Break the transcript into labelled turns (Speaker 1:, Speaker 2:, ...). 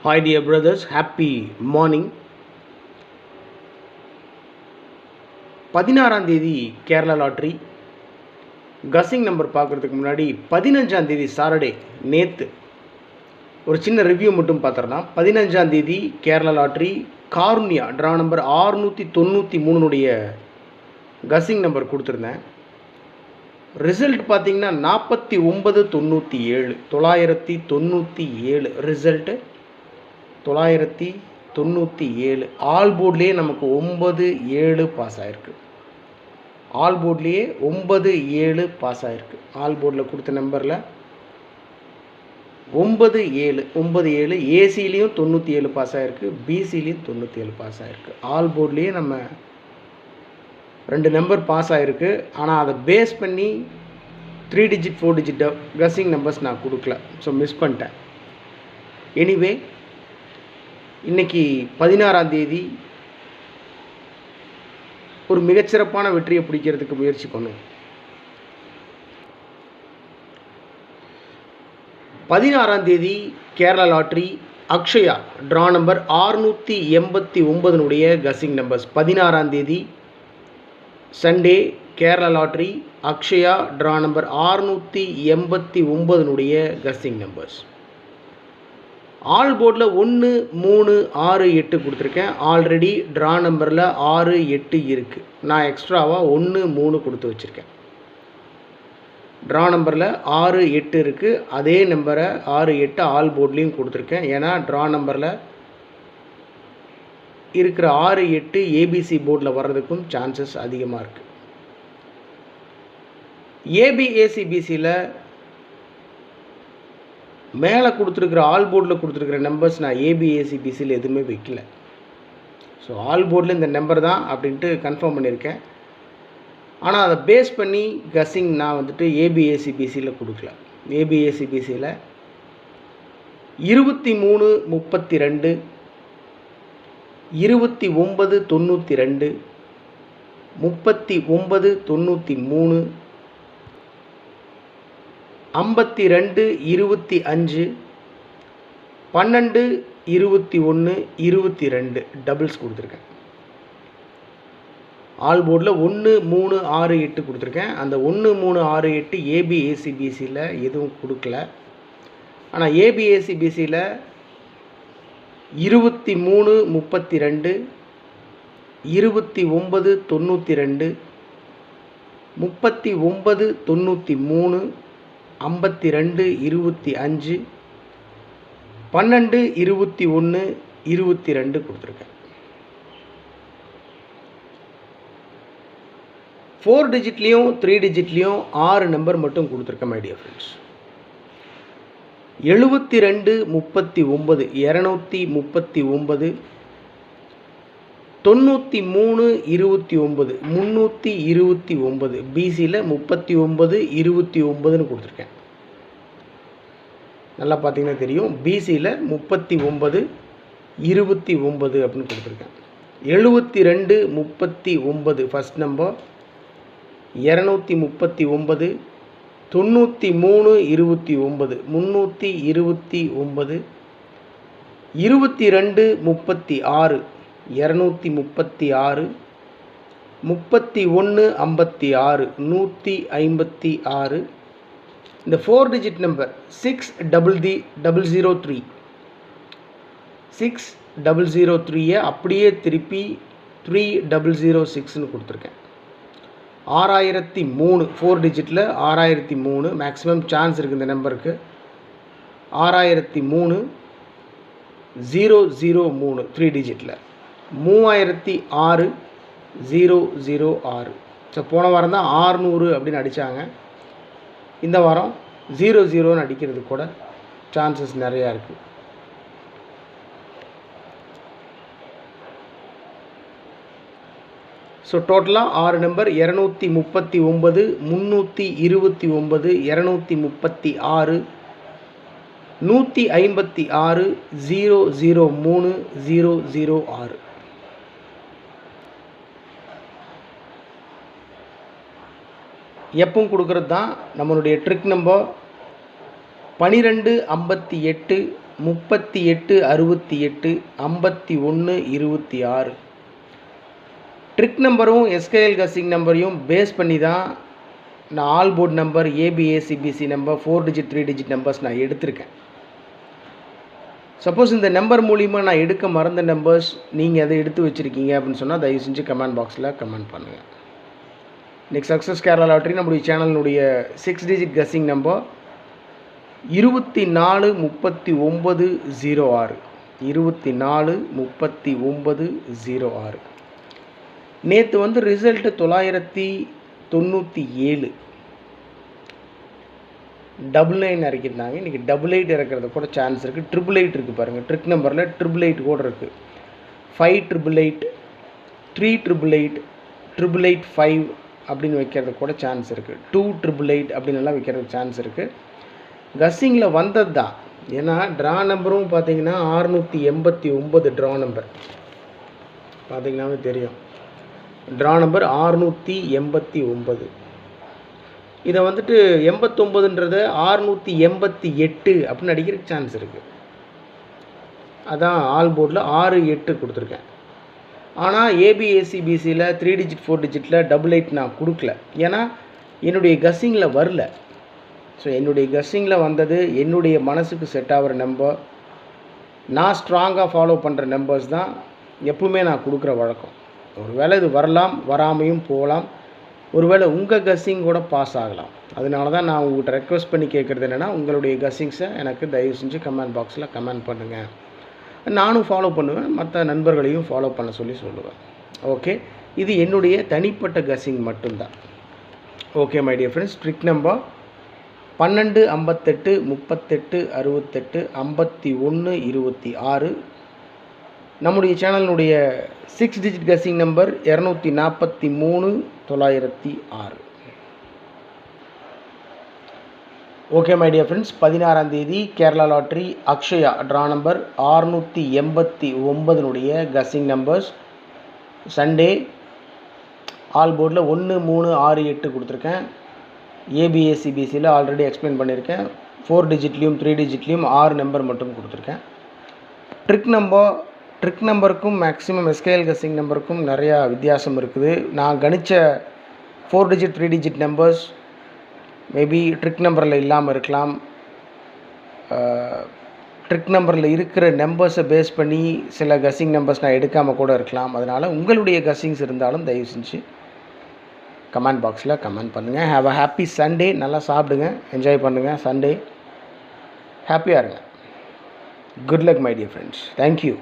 Speaker 1: Hi dear brothers, happy morning. 16ஆம் தேதி Kerala lottery guessing number பார்க்குறதுக்கு முன்னாடி 15ஆம் தேதி சாட்டர்டே நேற்று ஒரு சின்ன ரிவ்யூ மட்டும் பார்த்துடலாம். 15ஆம் தேதி Kerala lottery Karunya draw number 693 guessing number கொடுத்துருந்தேன். ரிசல்ட் பார்த்தீங்கன்னா 4997 997 ரிசல்ட்டு 997. ஆல் போர்ட்லேயே நமக்கு 9-7 பாஸ் ஆகிருக்கு. ஆல் போர்ட்லேயே 9-7 பாஸ் ஆகிருக்கு. ஆல் போர்டில் கொடுத்த நம்பரில் 9-7 ஏசிலையும் 97 பாஸ் ஆகிருக்கு, பிசிலையும் 97 பாஸ் ஆகிருக்கு. ஆல் போர்ட்லேயே நம்ம 2 நம்பர் பாஸ் ஆகிருக்கு. ஆனால் அதை பேஸ் பண்ணி 3 டிஜிட் 4 டிஜிட் கஸ்ஸிங் நம்பர்ஸ் நான் கொடுக்கல, ஸோ மிஸ் பண்ணிட்டேன். எனிவே இன்றைக்கி 16ஆம் தேதி ஒரு மிகச்சிறப்பான வெற்றியை பிடிக்கிறதுக்கு முயற்சி பண்ணும். 16ஆம் தேதி Kerala lottery Akshaya draw number 689 guessing numbers. 16ஆம் தேதி Sunday Kerala lottery Akshaya draw number 689 guessing numbers. All போர்டில் 1 3 6 8 கொடுத்துருக்கேன். ஆல்ரெடி ட்ரா நம்பரில் 6 8 இருக்குது. நான் எக்ஸ்ட்ராவாக 1 3 கொடுத்து வச்சுருக்கேன். ட்ரா நம்பரில் 6 8 இருக்குது. அதே நம்பரை 6 8 ஆல் போர்ட்லேயும் கொடுத்துருக்கேன். ஏன்னா ட்ரா நம்பரில் இருக்கிற 6 8 ஏபிசி போர்டில் வர்றதுக்கும் சான்சஸ் அதிகமாக இருக்குது. ஏபிஏசிபிசியில் மேலே கொடுத்துருக்குற ஆல் போர்டில் கொடுத்துருக்குற நம்பர்ஸ் நான் ஏபிஏசிபிசியில் எதுவுமே வைக்கல. ஸோ ஆல் போர்டில் இந்த நம்பர் தான் அப்படின்ட்டு கன்ஃபார்ம் பண்ணியிருக்கேன். ஆனால் அதை பேஸ் பண்ணி கஸ்ஸிங் நான் ஏபிஏசிபிசியில் கொடுக்கல. ஏபிஏசிபிசியில் 23 32 29 92 39 93 52 25 12 21 22 டபுள்ஸ் கொடுத்துருக்கேன். ஆல் போர்டில் 1 3 6 8 கொடுத்துருக்கேன். அந்த 1 3 6 8 ஏபிஏசிபிசியில் எதுவும் கொடுக்கல. ஆனால் ஏபிஏசிபிசியில் 23 32 29 92 39 93 52 25 12 21 22 கொடுத்துருக்கேன். 4 டிஜிட்லேயும் 3 டிஜிட்லேயும் 6 நம்பர் மட்டும் கொடுத்துருக்கேன் மை டியர் ஃப்ரெண்ட்ஸ். 72 39 239 93 29 329 பிசியில் 39 29ன்னு கொடுத்துருக்கேன். நல்லா பார்த்தீங்கன்னா தெரியும், பிசியில் 39 29 அப்படின்னு கொடுத்துருக்கேன். 72 39 ஃபஸ்ட் நம்பர், 239 93 29 329 22 36 236 31 56 156. இந்த 4 டிஜிட் நம்பர் 6003 6003 அப்படியே திருப்பி 3006ன்னு கொடுத்துருக்கேன். 6003 4 டிஜிட்டில் 6003 மேக்ஸிமம் சான்ஸ் இருக்குது இந்த நம்பருக்கு. 6003 003 3 டிஜிட்டில் 3006 006. ஸோ போன வாரம் தான் 600 அப்படின்னு அடித்தாங்க. இந்த வாரம் 00ன்னு அடிக்கிறது கூட சான்சஸ் நிறையா இருக்குது. ஸோ டோட்டலாக 6 நம்பர் 239 329 236 156 003 006. எப்பவும் கொடுக்குறது தான் நம்மளுடைய ட்ரிக் நம்பர். 12 58 38 68 51 26. ட்ரிக் நம்பரும் எஸ்கேஎல் கஸ்ஸிங் நம்பரையும் பேஸ் பண்ணி தான் நான் all board number, AB AC BC number, 4 digit 3 digit numbers நான் எடுத்திருக்கேன். சப்போஸ் இந்த நம்பர் மூலிமா நான் எடுக்க மறந்த நம்பர்ஸ் நீங்கள் அதை எடுத்து வச்சுருக்கீங்க அப்படின்னு சொன்னால் தயவு செஞ்சு கமெண்ட் பாக்ஸில் கமெண்ட் பண்ணுங்கள். இன்றைக்கி சக்ஸஸ் கேரளா லாட்ரி நம்முடைய சேனலினுடைய 6 டிஜிட் கஸ்ஸிங் நம்பர் 24 39 06. 24 39 06. நேற்று வந்து ரிசல்ட்டு 997 999 இறக்கிருந்தாங்க. இன்றைக்கி 88 இறக்கிறது கூட சான்ஸ் இருக்குது. 888 இருக்குது பாருங்கள். ட்ரிக் நம்பரில் 888 கூட இருக்குது. 5888 3888 888 அப்படின்னு வைக்கிறது கூட சான்ஸ் இருக்குது. 2888 அப்படின்னு எல்லாம் வைக்கிறதுக்கு சான்ஸ் இருக்குது. கஸ்ஸிங்கில் வந்தது தான். ஏன்னா ட்ரா நம்பரும் பார்த்தீங்கன்னா 689 ட்ரா நம்பர் பார்த்தீங்கன்னாவே தெரியும். Draw number 689. இதை வந்துட்டு 89ன்றதை 688 அப்படின்னு அடிக்கிறதுக்கு சான்ஸ் இருக்குது. அதான் ஆல் போர்டில் 6 8 கொடுத்துருக்கேன். ஆனால் ஏபிஏசிபிசியில் 3 டிஜிட் 4 டிஜிட்டில் 88 நான் கொடுக்கல. ஏன்னா என்னுடைய கஸ்ஸிங்கில் வரல. ஸோ என்னுடைய கஸ்ஸிங்கில் வந்தது என்னுடைய மனசுக்கு செட் ஆகிற நம்பர், நான் ஸ்ட்ராங்காக ஃபாலோ பண்ணுற நம்பர்ஸ் தான் எப்பவுமே நான் கொடுக்குற வழக்கம். ஒரு வேளை இது வரலாம், வராமையும் போகலாம். ஒருவேளை உங்கள் கஸ்ஸிங் கூட பாஸ் ஆகலாம். அதனால தான் நான் உங்கள்கிட்ட ரெக்வஸ்ட் பண்ணி கேட்குறது என்னென்னா, உங்களுடைய கஸ்ஸிங்ஸை எனக்கு தயவு செஞ்சு கமெண்ட் பாக்ஸில் கமெண்ட் பண்ணுங்கள். நானும் ஃபாலோ பண்ணுவேன், மற்ற நண்பர்களையும் ஃபாலோ பண்ண சொல்லுவேன். ஓகே, இது என்னுடைய தனிப்பட்ட கஸ்ஸிங் மட்டும்தான். Okay my dear friends, trick number 12 58 38 68 51 26. நம்முடைய சேனலினுடைய 6 digit guessing number 243 906. Okay my dear friends, 16ஆம் தேதி Kerala lottery Akshaya draw number 689 guessing numbers. Sunday all போர்டில் 1 3 6 8 கொடுத்துருக்கேன். ஏபிஏசிபிசியில் ஆல்ரெடி எக்ஸ்பிளைன் பண்ணியிருக்கேன். 4 டிஜிட்லேயும் 3 டிஜிட்லேயும் 6 நம்பர் மட்டும் கொடுத்துருக்கேன். ட்ரிக் நம்பருக்கும் மேக்ஸிமம் எஸ்கேஎல் கஸ்ஸிங் நம்பருக்கும் நிறையா வித்தியாசம் இருக்குது. நான் கணித்த 4 digit 3 digit numbers maybe trick நம்பரில் இல்லாமல் இருக்கலாம். ட்ரிக் நம்பரில் இருக்கிற நம்பர்ஸை பேஸ் பண்ணி சில கஸ்ஸிங் நம்பர்ஸ் நான் எடுக்காமல் கூட இருக்கலாம். அதனால் உங்களுடைய கஸ்ஸிங்ஸ் இருந்தாலும் தயவு செஞ்சு கமெண்ட் பாக்ஸில் கமெண்ட் பண்ணுங்கள். Have a happy Sunday. நல்லா சாப்பிடுங்க, என்ஜாய் பண்ணுங்கள். சண்டே ஹாப்பியாக இருங்க. Good luck my dear friends. Thank you.